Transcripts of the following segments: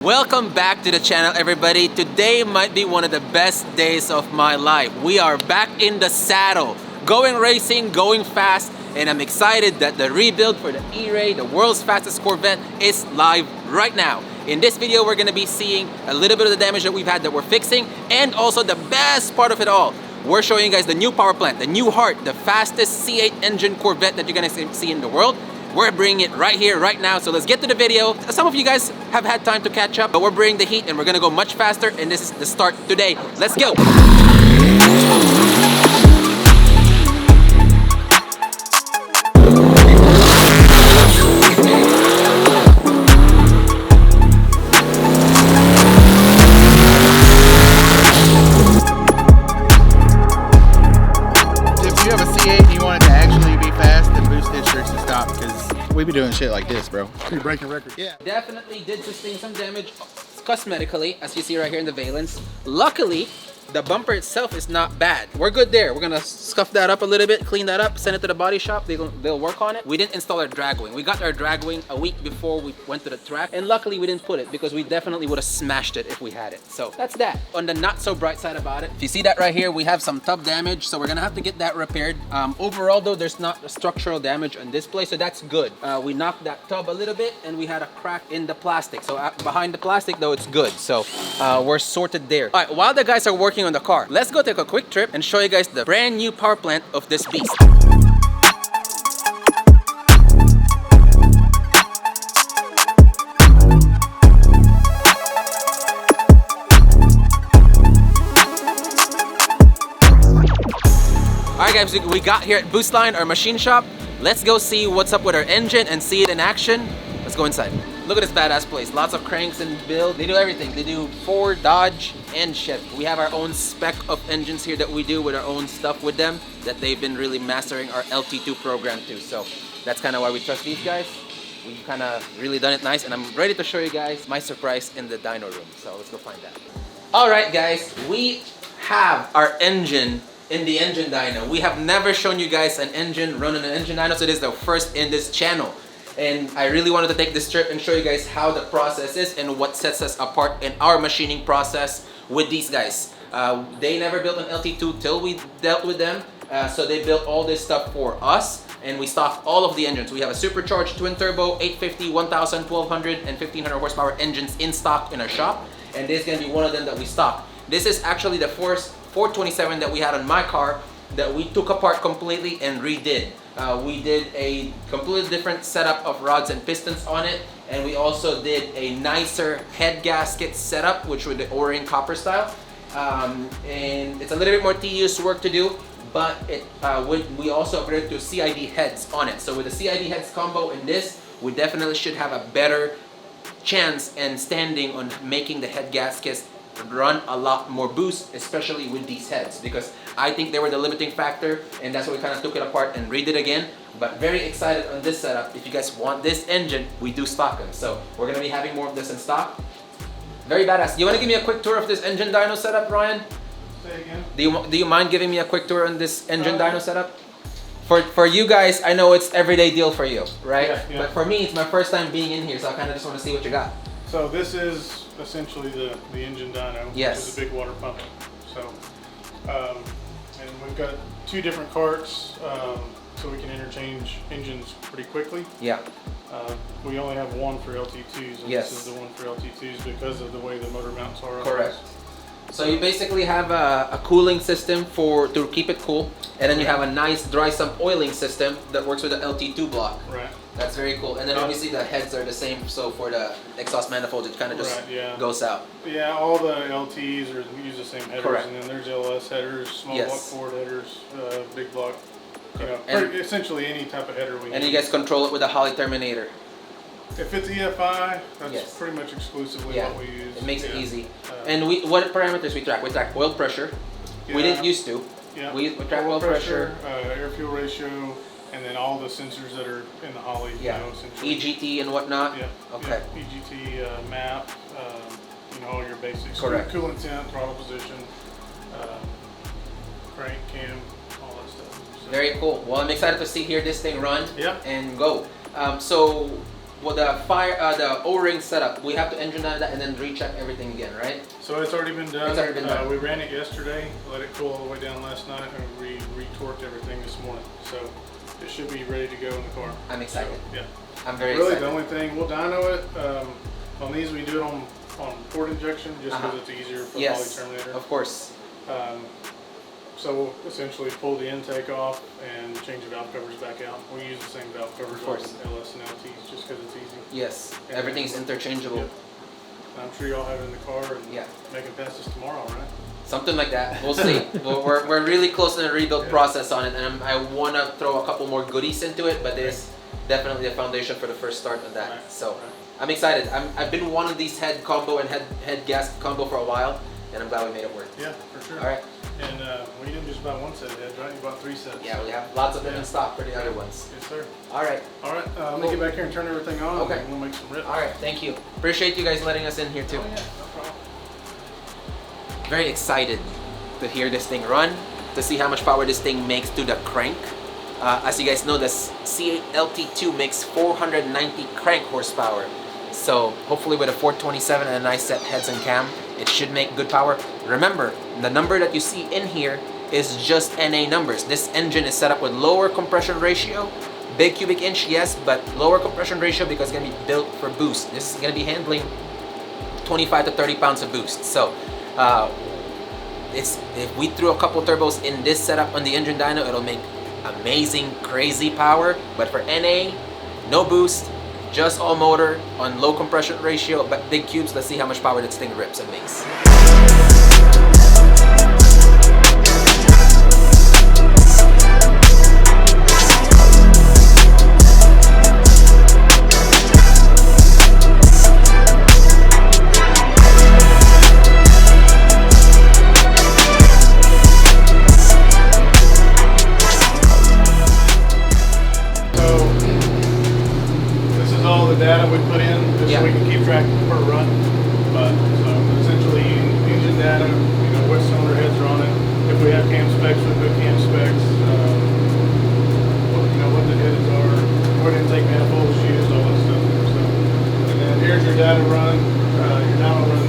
Welcome back to the channel, everybody. Today might be one of the best days of my life. We are back in the saddle, going racing, going fast, and I'm excited that the rebuild for the ERAY, the world's fastest Corvette, is live right now. In this video, we're gonna be seeing a little bit of the damage that we've had that we're fixing, and also the best part of it all. We're showing you guys the new power plant, the new heart, the fastest C8 engine Corvette that you're gonna see in the world. We're bringing it right here, right now, so let's get to the video. Some of you guys have had time to catch up, but we're bringing the heat and we're gonna go much faster, and this is the start today. Let's go! We be doing shit like this, bro. We breaking records. Yeah. Definitely did sustain some damage cosmetically, as you see right here in the valence. Luckily, the bumper itself is not bad. We're good there. We're gonna scuff that up a little bit, clean that up, send it to the body shop. They'll work on it. We didn't install our drag wing. We got our drag wing a week before we went to the track, and luckily we didn't put it because we definitely would have smashed it if we had it. So that's that. On the not so bright side about it, if you see that right here, we have some tub damage, so we're gonna have to get that repaired. Overall though, there's not structural damage on this place, so that's good. We knocked that tub a little bit, and we had a crack in the plastic. So behind the plastic though, it's good. So we're sorted there. All right, while the guys are working on the car, let's go take a quick trip and show you guys the brand new power plant of this beast. Alright guys, we got here at Boostline, our machine shop. Let's go see what's up with our engine and see it in action. Let's go inside. Look at this badass place. Lots of cranks and build. They do everything. They do Ford, Dodge, and Chevy. We have our own spec of engines here that we do with our own stuff with them that they've been really mastering our LT2 program too. So that's kind of why we trust these guys. We've kind of really done it nice, and I'm ready to show you guys my surprise in the dyno room. So let's go find that. All right guys, we have our engine in the engine dyno. We have never shown you guys an engine running an engine dyno, so this is the first in this channel. And I really wanted to take this trip and show you guys how the process is and what sets us apart in our machining process with these guys. They never built an LT2 till we dealt with them, so they built all this stuff for us, and we stocked all of the engines. We have a supercharged twin turbo 850, 1000, 1200, and 1500 horsepower engines in stock in our shop, and this is going to be one of them that we stock. This is actually the first 427 that we had on my car that we took apart completely and redid. We did a completely different setup of rods and pistons on it, and we also did a nicer head gasket setup, which was the O-ring copper style. And it's a little bit more tedious work to do, but we also upgraded to CID heads on it. So with the CID heads combo in this, we definitely should have a better chance and standing on making the head gaskets run a lot more boost, especially with these heads, because I think they were the limiting factor, and that's why we kind of took it apart and redid again. But very excited on this setup. If you guys want this engine, we do stock them, so we're gonna be having more of this in stock. Very badass. You want to give me a quick tour of this engine dyno setup, Ryan? Say again? Do you mind giving me a quick tour on this engine dyno setup? For you guys, I know it's everyday deal for you, right? Yeah. But for me, it's my first time being in here, so I kind of just want to see what you got. So this is essentially the engine dyno, Yes. which is a big water pump. So, and we've got two different carts, so we can interchange engines pretty quickly. Yeah. We only have one for LT2s, and Yes. this is the one for LT2s because of the way the motor mounts are. Correct. So you basically have a cooling system to keep it cool, and then you have a nice dry sump oiling system that works with the LT2 block. Right. That's very cool. And then obviously the heads are the same, so for the exhaust manifold, it kind of just goes out. Yeah, all the LTs use the same headers. Correct. And then there's LS headers, small block Ford headers, big block. You know, essentially any type of header we need. And you guys control it with a Holley Terminator. If it's EFI, that's pretty much exclusively what we use. It makes it easy. And what parameters we track? We track oil pressure. We didn't used to. Yeah. We track oil pressure, air fuel ratio, and then all the sensors that are in the Holley. Yeah. You know, essentially. EGT and whatnot. Yeah. Okay. Yeah. EGT, map, you know, all your basics. Correct. Coolant temp, throttle position, crank, cam, all that stuff. So. Very cool. Well, I'm excited to see this thing run Yeah. and go. So well, the O-ring setup, we have to engine that and then recheck everything again, right? So it's already been done. It's already been done. We ran it yesterday, let it cool all the way down last night, and we retorqued everything this morning. So it should be ready to go in the car. I'm excited. So, yeah. I'm very really excited. The only thing, we'll dyno it. On these we do it on port injection just because it's easier for yes, poly terminator. of course. So we'll essentially pull the intake off and change the valve covers back out. We use the same valve covers on LS and LTs just because it's easy. Yes, and everything's interchangeable. Yep. I'm sure y'all have it in the car and yeah. make it past this tomorrow, right? Something like that. We'll see. we're really close in the rebuild process on it, and I want to throw a couple more goodies into it, but there's definitely a foundation for the first start of that. Right. So I'm excited. I've been wanting these head combo and head gasket combo for a while, and I'm glad we made it work. Yeah, for sure. All right. And we didn't just buy one set of heads, right? You bought 3 sets. Yeah, we have lots of them in stock for the other ones. Yes, sir. All right. All right. I'm gonna get back here and turn everything on. Okay. And we'll make some rips. All right. Thank you. Appreciate you guys letting us in here too. Oh, yeah, no problem. Very excited to hear this thing run, to see how much power this thing makes to the crank. As you guys know, the C8 LT2 makes 490 crank horsepower. So hopefully with a 427 and a nice set heads and cam, it should make good power. Remember, the number that you see in here is just NA numbers. This engine is set up with lower compression ratio, big cubic inch, yes, but lower compression ratio because it's gonna be built for boost. This is gonna be handling 25 to 30 pounds of boost. So if we threw a couple turbos in this setup on the engine dyno, it'll make amazing, crazy power. But for NA, no boost, just all motor on low compression ratio, but big cubes. Let's see how much power this thing rips and makes. Data we put in just so we can keep track per run. But essentially engine data, you know, what cylinder heads are on it. If we have cam specs, we put cam specs. What the heads are, what intake manifolds used, all that stuff. So, and then here's your data run, your dyno run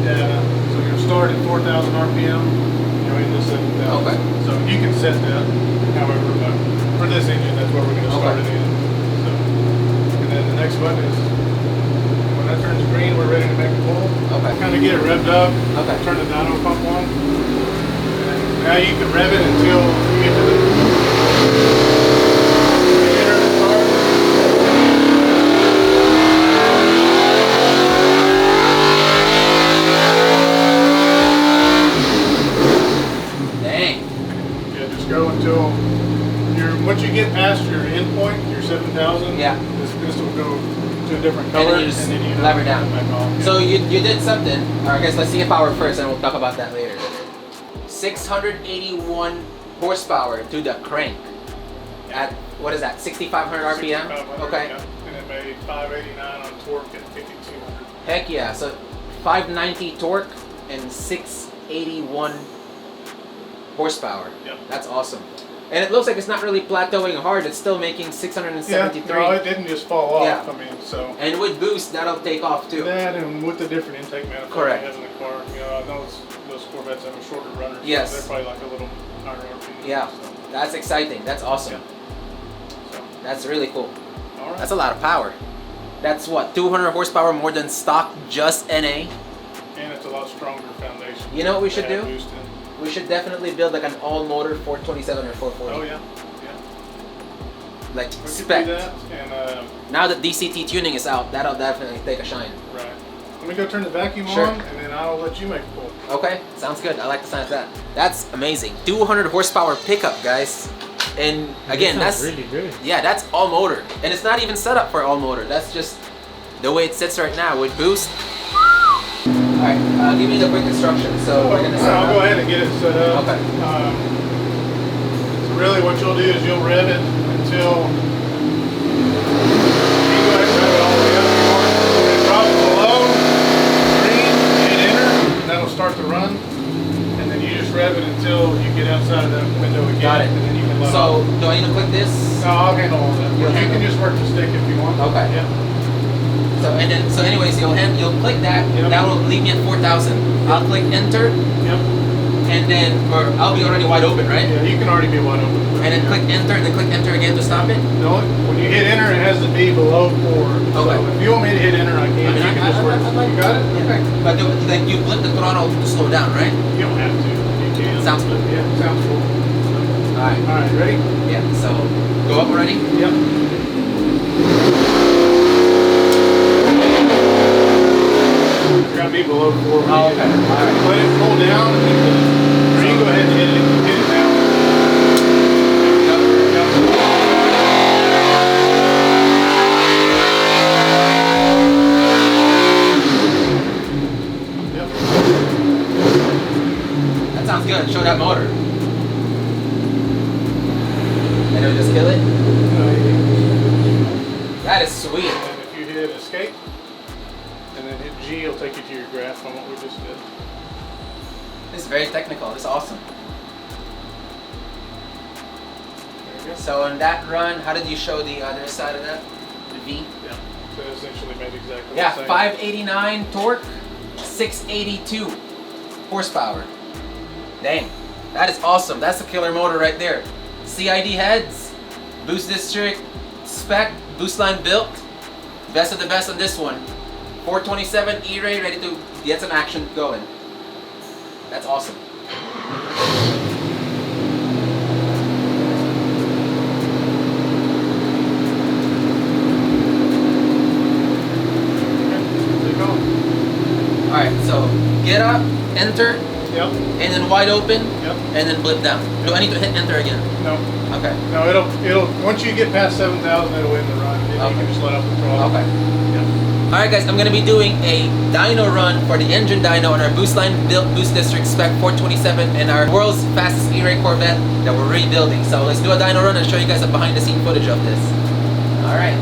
data. So you'll start at 4,000 RPM, in this 7,000. Okay. So you can set that, however, but for this engine, that's what we're going to start it in. And the next one is when that turns green, we're ready to make a pull. Okay. Kind of get it revved up. Okay. Turn the dyno pump on. And now you can rev it until you get to the enter the car. Dang. Yeah, just go until once you get past your end point, your 7,000. Yeah. This will go to a different color, and then you lever down. Back off. Yeah. So you did something. Alright guys, let's see power first and we'll talk about that later. 681 horsepower to the crank at, what is that, 6,500 RPM? 6,500, okay. Yeah. And it made 589 on torque at 5,200. Heck yeah, so 590 torque and 681 horsepower. Yep. That's awesome. And it looks like it's not really plateauing hard. It's still making 673. Yeah, no, it didn't just fall off. Yeah. I mean, so. And with boost, that'll take off too. That and with the different intake manifold Correct. we have in the car. I know those Corvettes have a shorter runner. Yes. So they're probably like a little higher RPM. Yeah. So. That's exciting. That's awesome. Yeah. So. That's really cool. All right. That's a lot of power. That's what, 200 horsepower more than stock, just NA? And it's a lot stronger foundation. You know what we should do? Boost in. We should definitely build like an all-motor 427 or 440. Oh yeah. Like We spec. could do that, and Now that DCT tuning is out, that'll definitely take a shine. right. Let me go turn the vacuum Sure. on, and then I'll let you make a pull. Okay, sounds good. I like the sound of that. That's amazing. 200 horsepower pickup, guys. And again, that's really good. Yeah, that's all motor, and it's not even set up for all motor. That's just the way it sits right now with boost. All right, give me the quick instructions. So we're gonna set I'll up. go ahead and get it set up. Okay. So really, what you'll do is you'll rev it until you go ahead and rev it all the way up. When it drops below green, hit enter, and that'll start the run. And then you just rev it until you get outside of that window again. Got it. And then you can let So off. do I need to click this? No, I'll handle all that. You'll You handle can it. just work the stick if you want. Okay. Yeah. So anyways, you'll click that. Yep. That will leave me at 4,000. I'll click enter, Yep. and then I'll be already wide open, right? Yeah, you can already be wide open. And then click enter, and then click enter again to stop it. No, when you hit enter, it has to be below 4. Okay. So if you want me to hit enter, I can. You can just work. You got it? Yeah. Okay. But like you flip the throttle to slow down, right? You don't have to. You can. Sounds good. Yeah, sounds cool. Alright. Alright, ready? Yeah, so go up already? Yep. It's gotta be below 4. Oh, okay. Alright. Let it pull down and then green, go ahead and hit it. Hit it now. There we go. Yep. That sounds good. Show that motor. And it'll just kill it? That is sweet. And if you hit escape and then hit G, it'll take you to your graph on what we just did. This is very technical. This is awesome. There you go. So in that run, how did you show the other side of that? The V? Yeah. So it essentially made exactly Yeah, the same. 589 torque, 682 horsepower. Dang, that is awesome. That's a killer motor right there. CID heads, boost district, spec, boost line built. Best of the best on this one. 427 E-Ray ready to get some action going. That's awesome. Alright, so get up, enter, Yep. and then wide open, Yep. and then blip down. Do I need to hit enter again? No. Okay. No, it'll once you get past 7,000, it'll end the run. Then Okay. you can just let up the throttle. Okay. Yep. Alright guys, I'm going to be doing a dyno run for the engine dyno on our boost line built boost district spec 427 and our world's fastest E-Ray Corvette that we're rebuilding. So let's do a dyno run and show you guys some behind the scene footage of this. Alright.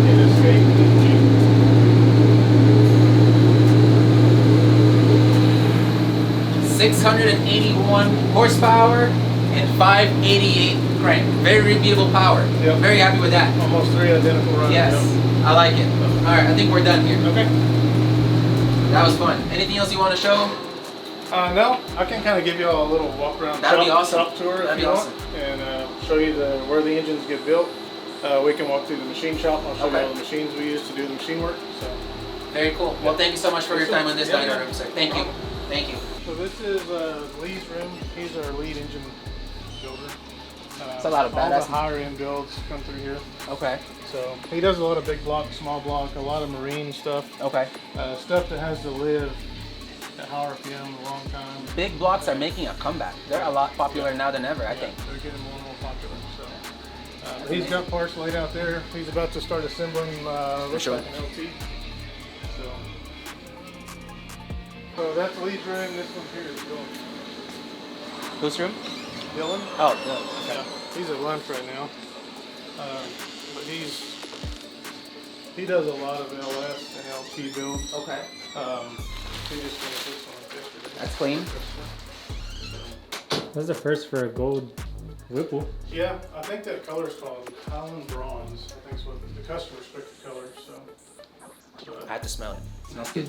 Hit escape and then G. 681 horsepower and 588 crank. Very repeatable power. Yep. Very happy with that. Almost 3 identical runs. Yes, Yep. I like it. Alright, I think we're done here. Okay. That was fun. Anything else you want to show? No, I can kind of give you all a little walk around That'd be awesome. shop tour That'd if be you awesome. want, and show you where the engines get built. We can walk through the machine shop. I'll show Okay. you all the machines we use to do the machine work. So, Very cool. Well, thank you so much for your time on this Yeah, dyno yeah. room, sir. Thank you. Thank you. so this is Lee's room. He's our lead engine builder. It's a lot of all badass- the higher end builds come through here. Okay. So he does a lot of big block, small block, a lot of marine stuff, Okay. stuff that has to live at high RPM a long time. Big blocks are making a comeback. They're a lot popular now than ever, I think. They're getting more and more popular. So he's got parts laid out there. He's about to start assembling looks sure. like an LT. So that's Lee's room. This one here is Dylan. Whose room? Dylan. Oh, no. Okay. Yeah, he's at lunch right now. But he does a lot of LS and LT builds. Okay. He just finished this one yesterday. That's clean. That's the first for a gold Whipple. Yeah, I think that color is called Highland Bronze. I think it's what the customer picked the color. So, I had to smell it. Smells good.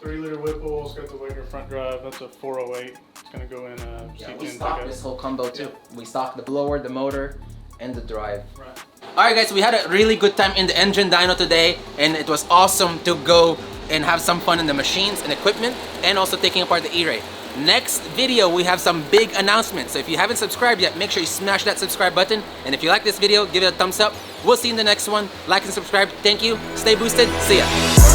3-liter Whipple. It's got the Wagner front drive. That's a 408. It's gonna go in Yeah, C10 we stocked pickup. this whole combo too. We stocked the blower, the motor, and the drive. Right. Alright guys, we had a really good time in the engine dyno today, and it was awesome to go and have some fun in the machines and equipment, and also taking apart the E-Ray. Next video, we have some big announcements. So if you haven't subscribed yet, make sure you smash that subscribe button. And if you like this video, give it a thumbs up. We'll see you in the next one. Like and subscribe. Thank you. Stay boosted. See ya.